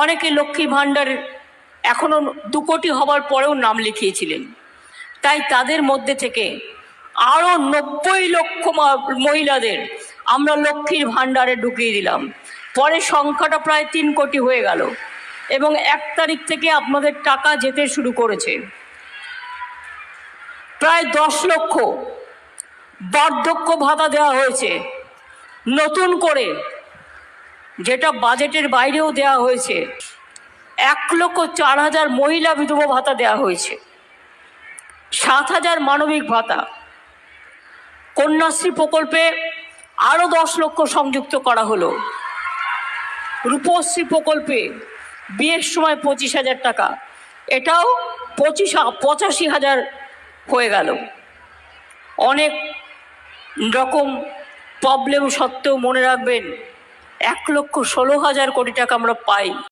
অনেকে লক্ষ্মী ভাণ্ডার এখনও 2 কোটি হবার পরেও নাম লিখিয়েছিলেন। তাই তাদের মধ্যে থেকে আরও 90 লক্ষ মহিলাদের আমরা লক্ষ্মীর ভাণ্ডারে ঢুকিয়ে দিলাম। পরে সংখ্যাটা প্রায় 3 কোটি হয়ে গেল এবং 1 তারিখ থেকে আপনাদের টাকা যেতে শুরু করেছে। প্রায় 10 লক্ষ বার্ধক্য ভাতা দেওয়া হয়েছে নতুন করে, যেটা বাজেটের বাইরেও দেওয়া হয়েছে। 1,04,000 মহিলা বিধবা ভাতা দেওয়া হয়েছে, 7,000 মানবিক ভাতা। কন্যাশ্রী প্রকল্পে আরও 10 লক্ষ সংযুক্ত করা হলো। রূপশ্রী প্রকল্পে বিয়ের সময় 25,000 টাকা, এটাও 85,000 হয়ে গেল। অনেক রকম প্রবলেম সত্ত্বেও মনে রাখবেন 1,16,000 কোটি টাকা আমরা পাই।